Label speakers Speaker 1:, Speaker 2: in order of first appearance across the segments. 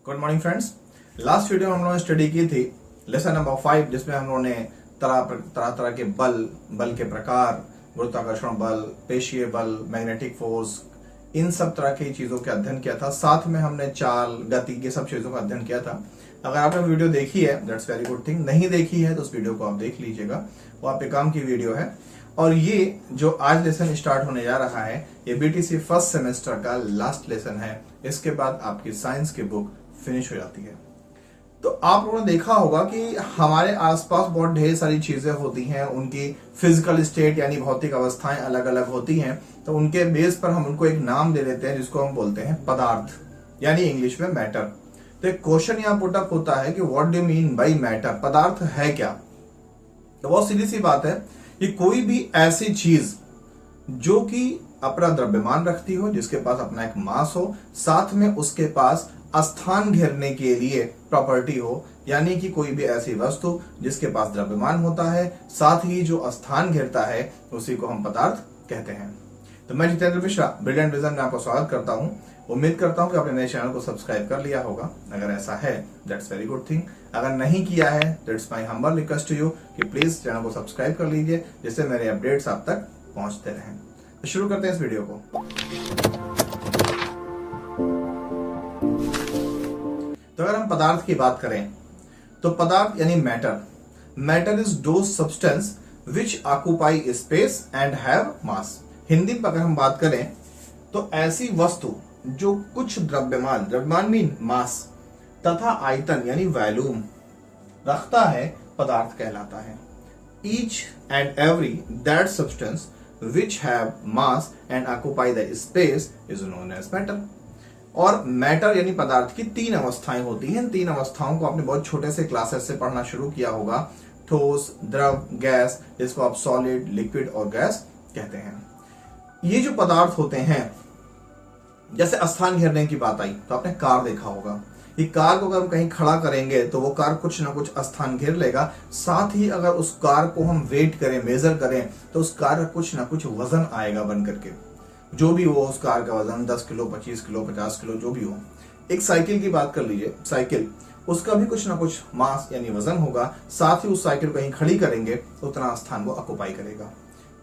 Speaker 1: Good morning friends. Last video में हम लोगों ने स्टडी की थी लेसन नंबर 5, जिसमें हम लोगों ने तरह के बल के प्रकार, गुरुत्वाकर्षण बल, पेशीय बल, मैग्नेटिक फोर्स, इन सब तरह की चीजों का अध्ययन किया था। साथ में हमने चाल, गति, ये सब चीजों का अध्ययन किया था। अगर आपने वीडियो देखी है दैट्स वेरी गुड थिंग, नहीं देखी है तो उस वीडियो को आप देख लीजिएगा, वो आपके काम की वीडियो है। और ये जो आज लेसन स्टार्ट होने जा रहा है ये बीटीसी फर्स्ट सेमेस्टर का लास्ट लेसन है। इसके बाद आपकी साइंस की बुक फिनिश हो जाती है। तो आप लोगों ने देखा होगा कि हमारे आसपास बहुत ढेर सारी चीजें होती हैं, उनकी फिजिकल स्टेट यानी भौतिक अवस्थाएं अलग अलग होती हैं। तो उनके बेस पर हम उनको एक नाम दे देते हैं जिसको हम बोलते हैं पदार्थ, यानी इंग्लिश में मैटर। तो एक क्वेश्चन यहाँ पुटअप होता है कि what do mean by matter, पदार्थ है क्या? तो बहुत सीधी सी बात है कि कोई भी ऐसी चीज जो कि अपना द्रव्यमान रखती हो, जिसके पास अपना एक मास हो, साथ में उसके पास स्थान घेरने के लिए प्रॉपर्टी हो, यानी कि कोई भी ऐसी वस्तु जिसके पास द्रव्यमान होता है, साथ ही जो स्थान घेरता है, उसी को हम पदार्थ कहते हैं। तो मैं जितेंद्र मिश्रा ब्रिलियंट विजन में आपका स्वागत करता हूं। उम्मीद करता हूं कि आपने मेरे चैनल को सब्सक्राइब कर लिया होगा। अगर ऐसा है दैट्स वेरी गुड थिंग। अगर नहीं किया है तो it's my humble request to you कि प्लीज चैनल को सब्सक्राइब कर लीजिए, जिससे मेरे अपडेट्स आप तक पहुंचते रहें। तो शुरू करते हैं इस वीडियो को। तो अगर हम पदार्थ की बात करें तो पदार्थ यानी matter is those substance which occupy space and have मास। हिंदी में अगर हम बात करें तो ऐसी वस्तु जो कुछ द्रव्यमान मीन मास तथा आयतन यानी वॉल्यूम रखता है, पदार्थ कहलाता है। Each and every that substance which have mass and occupy the space is known as matter. और मैटर यानी पदार्थ की तीन अवस्थाएं होती हैं। तीन अवस्थाओं को आपने बहुत छोटे से क्लासेस से पढ़ना शुरू किया होगा। ठोस, द्रव, गैस, जिसको आप सॉलिड, लिक्विड और गैस कहते हैं। ये जो पदार्थ होते हैं, जैसे स्थान घेरने की बात आई तो आपने कार देखा होगा। ये कार को अगर हम कहीं खड़ा करेंगे तो वो कार कुछ ना कुछ स्थान घेर लेगा। साथ ही अगर उस कार को हम वेट करें, मेजर करें, तो उस कार का कुछ ना कुछ वजन आएगा बन करके। जो भी हो उस कार का वजन 10 किलो, 25 किलो, 50 किलो, जो भी हो। एक साइकिल की बात कर लीजिए, साइकिल, उसका भी कुछ ना कुछ मास यानी वजन होगा। साथ ही उस साइकिल को कहीं खड़ी करेंगे तो उतना स्थान वो ऑक्यूपाई करेगा।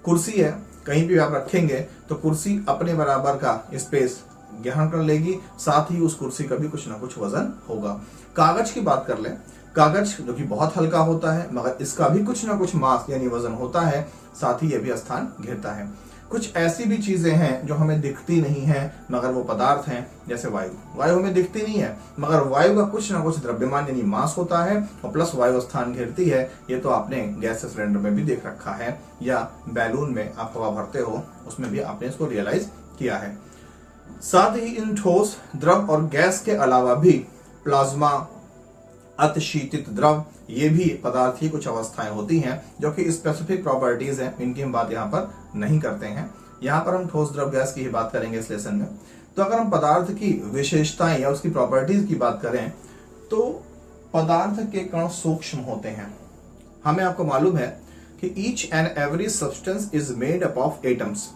Speaker 1: कुर्सी है, कहीं भी आप रखेंगे तो कुर्सी अपने बराबर का स्पेस ग्रहण कर लेगी। साथ ही उस कुर्सी का भी कुछ ना कुछ वजन होगा। कागज की बात कर लें, कागज जो कि बहुत हल्का होता है मगर इसका भी कुछ ना कुछ मास यानी वजन होता है। साथ ही यह भी स्थान घेरता है। कुछ ऐसी भी चीजें हैं जो हमें दिखती नहीं है मगर वो पदार्थ हैं, जैसे वायु हमें दिखती नहीं है मगर वायु का कुछ ना कुछ द्रव्यमान यानी मास होता है और प्लस वायु स्थान घेरती है। ये तो आपने गैस सिलेंडर में भी देख रखा है, या बैलून में आप हवा भरते हो उसमें भी आपने इसको रियलाइज किया है। साथ ही इन ठोस, द्रव और गैस के अलावा भी प्लाज्मा, अतिशीतित द्रव, ये भी पदार्थ की कुछ अवस्थाएं होती हैं जो कि स्पेसिफिक प्रॉपर्टीज हैं। इनकी हम बात यहाँ पर नहीं करते हैं। यहाँ पर हम ठोस, द्रव, गैस की ही बात करेंगे इस लेसन में। तो अगर हम पदार्थ की विशेषताएं या उसकी प्रॉपर्टीज की बात करें तो पदार्थ के कण सूक्ष्म होते हैं। हमें आपको मालूम है कि each and every substance is made up of atoms.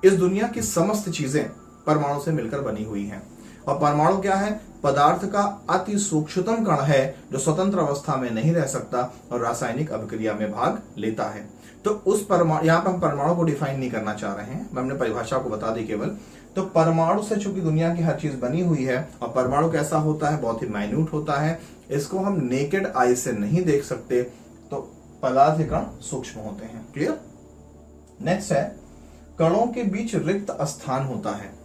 Speaker 1: इस दुनिया की समस्त चीजें परमाणु से मिलकर बनी हुई हैं। और परमाणु क्या है? पदार्थ का अति सूक्ष्मतम कण है जो स्वतंत्र अवस्था में नहीं रह सकता और रासायनिक अभिक्रिया में भाग लेता है। तो उस परमाणु, यहाँ पर हम परमाणु को डिफाइन नहीं करना चाह रहे हैं, हमने परिभाषा को बता दी केवल। तो परमाणु से चूंकि दुनिया की हर चीज बनी हुई है और परमाणु कैसा होता है? बहुत ही माइन्यूट होता है। इसको हम नेकेड आई से नहीं देख सकते, तो पदार्थ के कण सूक्ष्म होते हैं। क्लियर? नेक्स्ट है, कणों के बीच रिक्त स्थान होता है।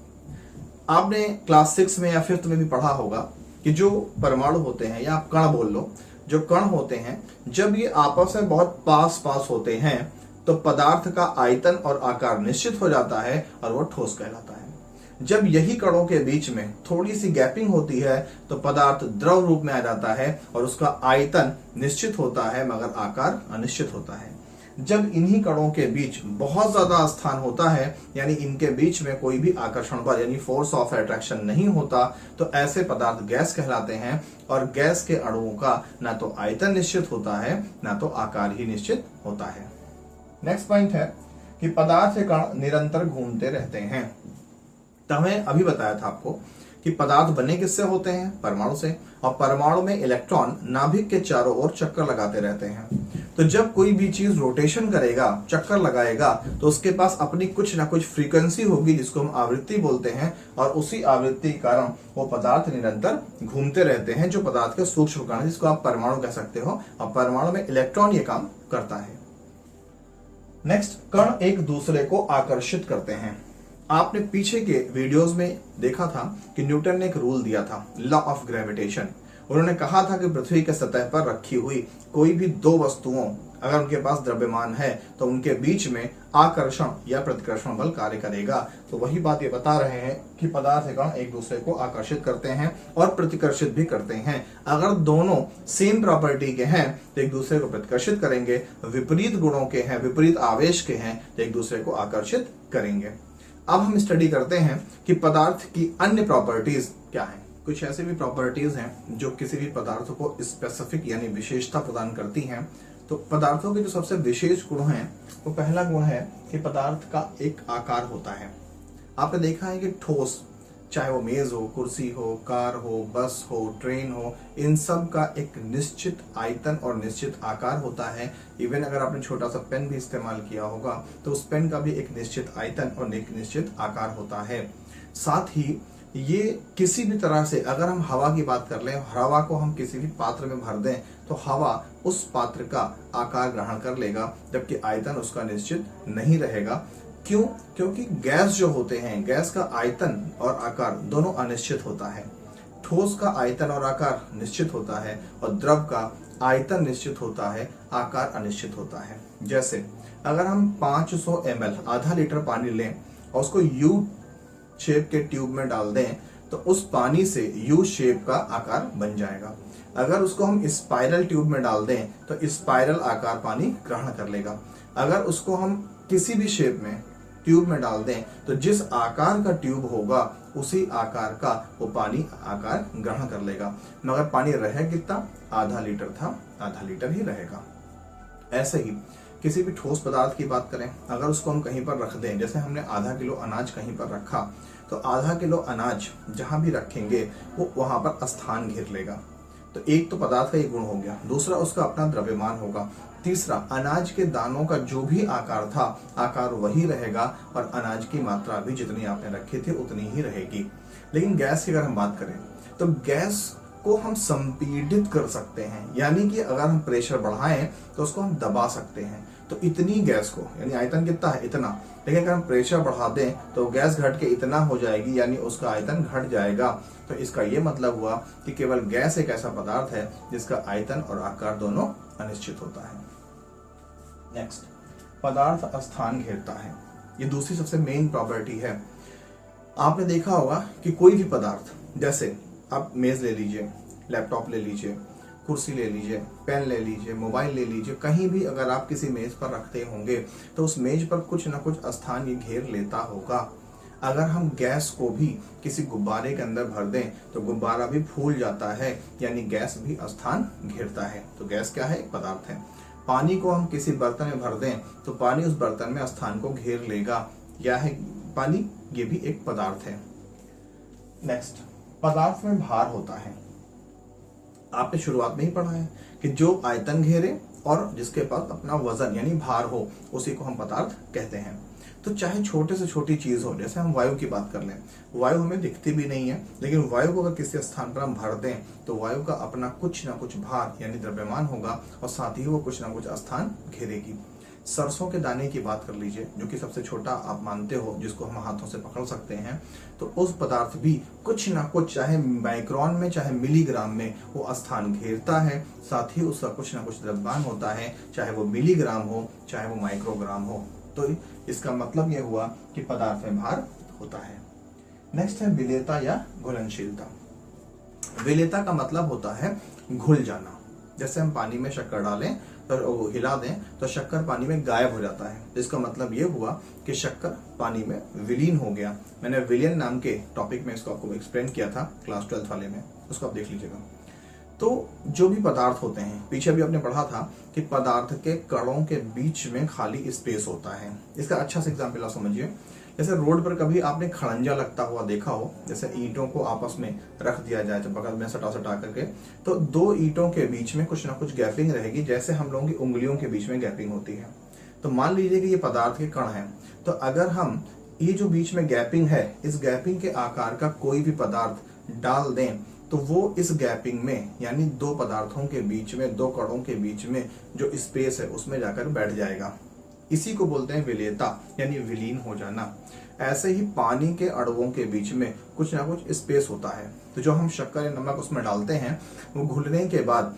Speaker 1: आपने क्लास 6 में या 5th में भी पढ़ा होगा कि जो परमाणु होते हैं, या आप कण बोल लो, जो कण होते हैं जब ये आपस में बहुत पास होते हैं तो पदार्थ का आयतन और आकार निश्चित हो जाता है और वो ठोस कहलाता है। जब यही कणों के बीच में थोड़ी सी गैपिंग होती है तो पदार्थ द्रव रूप में आ जाता है और उसका आयतन निश्चित होता है मगर आकार अनिश्चित होता है। जब इन्हीं कणों के बीच बहुत ज्यादा स्थान होता है, यानी इनके बीच में कोई भी आकर्षण बल यानी फोर्स ऑफ अट्रैक्शन नहीं होता, तो ऐसे पदार्थ गैस कहलाते हैं। और गैस के अणुओं का ना तो आयतन निश्चित होता है ना तो आकार ही निश्चित होता है। नेक्स्ट पॉइंट है कि पदार्थ के कण निरंतर घूमते रहते हैं। तो हमें अभी बताया था आपको कि पदार्थ बने किससे होते हैं, परमाणु से, और परमाणु में इलेक्ट्रॉन नाभिक के चारों ओर चक्कर लगाते रहते हैं। तो जब कोई भी चीज रोटेशन करेगा, चक्कर लगाएगा, तो उसके पास अपनी कुछ ना कुछ फ्रीक्वेंसी होगी जिसको हम आवृत्ति बोलते हैं, और उसी आवृत्ति के कारण वो पदार्थ निरंतर घूमते रहते हैं, जो पदार्थ के सूक्ष्म कण जिसको आप परमाणु कह सकते हो, और परमाणु में इलेक्ट्रॉन ये काम करता है। नेक्स्ट, कण एक दूसरे को आकर्षित करते हैं। आपने पीछे के वीडियोस में देखा था कि न्यूटन ने एक रूल दिया था, लॉ ऑफ ग्रेविटेशन। उन्होंने कहा था कि पृथ्वी के सतह पर रखी हुई कोई भी दो वस्तुओं अगर उनके पास द्रव्यमान है तो उनके बीच में आकर्षण या प्रतिकर्षण बल कार्य करेगा। तो वही बात ये बता रहे हैं कि पदार्थ कण एक दूसरे को आकर्षित करते हैं और प्रतिकर्षित भी करते हैं। अगर दोनों सेम प्रॉपर्टी के हैं तो एक दूसरे को प्रतिकर्षित करेंगे, विपरीत गुणों के हैं, विपरीत आवेश के हैं तो एक दूसरे को आकर्षित करेंगे। अब हम स्टडी करते हैं कि पदार्थ की अन्य प्रॉपर्टीज क्या हैं। कुछ ऐसे भी प्रॉपर्टीज हैं जो किसी भी पदार्थ को स्पेसिफिक यानी विशेषता प्रदान करती हैं। तो पदार्थों के जो सबसे विशेष गुण हैं, वो पहला गुण है कि पदार्थ का एक आकार होता है। आपने देखा है कि ठोस, चाहे वो मेज हो, कुर्सी हो, कार हो, बस हो, ट्रेन हो, इन सब का एक निश्चित आयतन और निश्चित आकार होता है। इवन अगर आपने छोटा सा पेन भी इस्तेमाल किया होगा तो उस पेन का भी एक निश्चित आयतन और एक निश्चित आकार होता है। साथ ही ये किसी भी तरह से, अगर हम हवा की बात कर लें, हवा को हम किसी भी पात्र में भर दें तो हवा उस पात्र का आकार ग्रहण कर लेगा, जबकि आयतन उसका निश्चित नहीं रहेगा। क्यों? क्योंकि गैस जो होते हैं, गैस का आयतन और आकार दोनों अनिश्चित होता है। ठोस का आयतन और आकार निश्चित होता है और द्रव का आयतन निश्चित होता है, आकार अनिश्चित होता है। जैसे अगर हम 500 ml आधा लीटर पानी लें और उसको यू शेप के ट्यूब में डाल दें तो उस पानी से यू शेप का आकार बन जाएगा। अगर उसको हम स्पाइरल ट्यूब में डाल दें तो स्पाइरल आकार पानी ग्रहण कर लेगा। अगर उसको हम किसी भी शेप में ट्यूब में डाल दें तो जिस आकार का ट्यूब होगा उसी आकार का वो पानी आकार ग्रहण कर लेगा। मगर पानी रहे कितना? आधा लीटर था, आधा लीटर ही रहेगा। ऐसे ही किसी भी ठोस पदार्थ की बात करें, अगर उसको हम कहीं पर रख दें, जैसे हमने आधा किलो अनाज कहीं पर रखा, तो आधा किलो अनाज जहां भी रखेंगे वो वहां पर स्थान घेर लेगा। तो एक तो पदार्थ का ये गुण हो गया, दूसरा उसका अपना द्रव्यमान होगा, तीसरा अनाज के दानों का जो भी आकार था आकार वही रहेगा और अनाज की मात्रा भी जितनी आपने रखी थी उतनी ही रहेगी। लेकिन गैस की अगर हम बात करें तो गैस को हम संपीड़ित कर सकते हैं, यानी कि अगर हम प्रेशर बढ़ाएं तो उसको हम दबा सकते हैं। तो इतनी गैस को, यानी आयतन कितना है? इतना, लेकिन अगर हम प्रेशर बढ़ा दें तो गैस घट के इतना हो जाएगी, यानी उसका आयतन घट जाएगा। तो इसका ये मतलब हुआ कि केवल गैस एक ऐसा पदार्थ है जिसका आयतन और आकार दोनों अनिश्चित होता है। नेक्स्ट, पदार्थ स्थान घेरता है। ये दूसरी सबसे मेन प्रॉपर्टी है। आपने देखा होगा कि कोई भी पदार्थ, जैसे आप मेज ले लीजिए, लैपटॉप ले लीजिए, कुर्सी ले लीजिए, पेन ले लीजिए, मोबाइल ले लीजिए, कहीं भी अगर आप किसी मेज पर रखते होंगे तो उस मेज पर कुछ ना कुछ स्थान ये घेर लेता होगा। अगर हम गैस को भी किसी गुब्बारे के अंदर भर दें तो गुब्बारा भी फूल जाता है, यानी गैस भी स्थान घेरता है। तो गैस क्या है? एक पदार्थ है। पानी को हम किसी बर्तन में भर दें तो पानी उस बर्तन में स्थान को घेर लेगा, या है पानी, ये भी एक पदार्थ है। नेक्स्ट, पदार्थ में भार होता है। आपने शुरुआत में ही पढ़ा है कि जो आयतन घेरे और जिसके पास अपना वजन यानी भार हो उसी को हम पदार्थ कहते हैं। तो चाहे छोटे से छोटी चीज हो, जैसे हम वायु की बात कर लें, वायु हमें दिखती भी नहीं है, लेकिन वायु को अगर किसी स्थान पर हम भर दें तो वायु का अपना कुछ ना कुछ भार यानी द्रव्यमान होगा और साथ ही वो कुछ ना कुछ स्थान घेरेगी। सरसों के दाने की बात कर लीजिए, जो कि सबसे छोटा आप मानते हो, जिसको हम हाथों से पकड़ सकते हैं, तो उस पदार्थ भी कुछ ना कुछ, चाहे माइक्रोन में चाहे मिलीग्राम में, वो स्थान घेरता है। साथ ही उसका कुछ ना कुछ द्रव्यमान होता है, चाहे वो मिलीग्राम हो चाहे वो माइक्रोग्राम हो। तो इसका मतलब यह हुआ कि पदार्थ में भार होता है। नेक्स्ट है विलेयता या घुलनशीलता। विलेयता का मतलब होता है घुल जाना। जैसे हम पानी में शक्कर डालें और हिला दें तो शक्कर पानी में गायब हो जाता है। इसका मतलब ये हुआ कि शक्कर पानी में विलीन हो गया। मैंने विलियन नाम के टॉपिक में इसको आपको एक्सप्लेन किया था क्लास 12 वाले में, उसको आप देख लीजिएगा। तो जो भी पदार्थ होते हैं, पीछे भी आपने पढ़ा था कि पदार्थ के कणों के बीच में खाली स्पेस होता है। इसका अच्छा सा एग्जाम्पल आप समझिए। जैसे रोड पर कभी आपने खड़ंजा लगता हुआ देखा हो, जैसे ईंटों को आपस में रख दिया जाए तो बगल में सटा सटा करके, तो दो ईंटों के बीच में कुछ ना कुछ गैपिंग रहेगी, जैसे हम लोगों की उंगलियों के बीच में गैपिंग होती है। तो मान लीजिए कि ये पदार्थ के कण हैं, तो अगर हम ये जो बीच में गैपिंग है, इस गैपिंग के आकार का कोई भी पदार्थ डाल दें तो वो इस गैपिंग में, यानी दो पदार्थों के बीच में, दो कणों के बीच में जो स्पेस है उसमें जाकर बैठ जाएगा। इसी को बोलते हैं विलेयता, यानी विलीन हो जाना। ऐसे ही पानी के अणुओं के बीच में कुछ ना कुछ स्पेस होता है, तो जो हम शक्कर या नमक उसमें डालते हैं, वो घुलने के बाद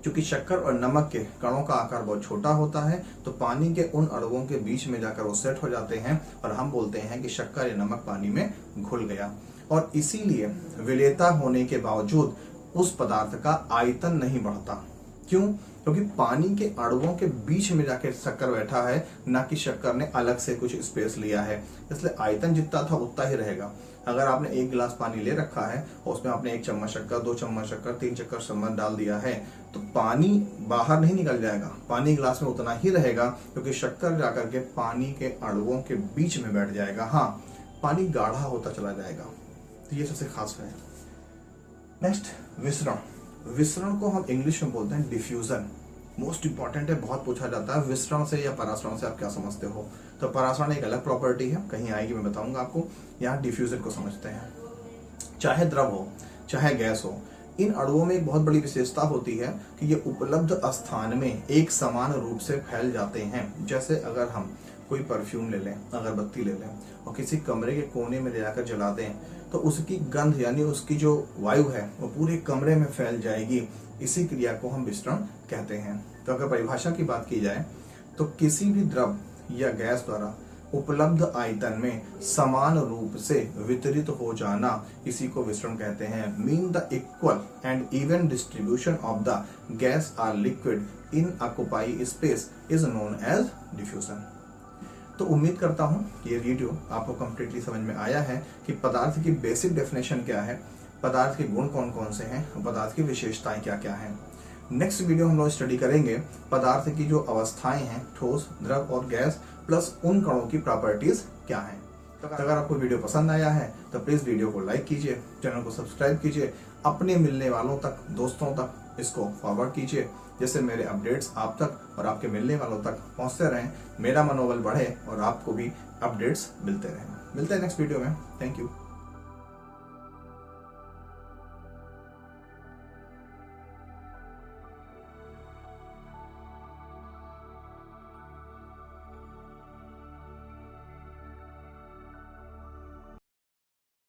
Speaker 1: क्योंकि शक्कर और नमक के कणों का आकार बहुत छोटा होता है, तो पानी के उन अणुओं के बीच में जाकर वो सेट हो जाते हैं और हम बोलते हैं कि शक्कर या नमक पानी में घुल गया। और इसीलिए विलेयता होने के बावजूद उस पदार्थ का आयतन नहीं बढ़ता। क्यों? क्योंकि पानी के अणुओं के बीच में जाके शक्कर बैठा है, ना कि शक्कर ने अलग से कुछ स्पेस लिया है, इसलिए आयतन जितना था उतना ही रहेगा। अगर आपने एक गिलास पानी ले रखा है और उसमें आपने 1 चम्मच शक्कर, 2 चम्मच शक्कर, 3 चक्कर शक्कर डाल दिया है, तो पानी बाहर नहीं निकल जाएगा, पानी गिलास में उतना ही रहेगा, क्योंकि शक्कर जाकर के पानी के अणुओं के बीच में बैठ जाएगा। हाँ, पानी गाढ़ा होता चला जाएगा। तो ये सबसे खास है। नेक्स्ट, विसरण। विसरण को हम इंग्लिश में बोलते हैं डिफ्यूजन। मोस्ट इंपॉर्टेंट है, बहुत पूछा जाता है विसरण से या परासरण से आप क्या समझते हो। तो परासरण एक अलग प्रॉपर्टी है, कहीं आएगी मैं बताऊंगा आपको। यहाँ डिफ्यूजन को समझते हैं। चाहे द्रव हो चाहे गैस हो, इन अणुओं में एक बहुत बड़ी विशेषता होती है कि ये उपलब्ध स्थान में एक समान रूप से फैल जाते हैं। जैसे अगर हम कोई परफ्यूम ले लें, अगरबत्ती ले लें और किसी कमरे के कोने में ले जाकर जला दें, तो उसकी गंध यानी उसकी जो वायु है वो पूरे कमरे में फैल जाएगी। इसी क्रिया को हम विसरण कहते हैं। तो अगर परिभाषा की बात की जाए तो किसी भी द्रव या गैस द्वारा उपलब्ध आयतन में समान रूप से वितरित हो जाना, इसी को विसरण कहते हैं। Mean the equal and even distribution of the gas or liquid in occupy space is known as diffusion. तो उम्मीद करता हूं कि ये वीडियो आपको कंप्लीटली समझ में आया है कि पदार्थ की बेसिक डेफिनेशन क्या है, पदार्थ के गुण कौन कौन से हैं और पदार्थ की विशेषताएं क्या क्या हैं। नेक्स्ट वीडियो हम लोग स्टडी करेंगे पदार्थ की जो अवस्थाएं हैं, ठोस, द्रव और गैस, प्लस उन कणों की प्रॉपर्टीज क्या हैं। तो अगर आपको वीडियो पसंद आया है तो प्लीज वीडियो को लाइक कीजिए, चैनल को सब्सक्राइब कीजिए, अपने मिलने वालों तक, दोस्तों तक इसको फॉरवर्ड कीजिए, जिससे मेरे अपडेट्स आप तक और आपके मिलने वालों तक पहुंचते रहें, मेरा मनोबल बढ़े और आपको भी अपडेट्स मिलते रहें। मिलते हैं नेक्स्ट वीडियो में। Thank you.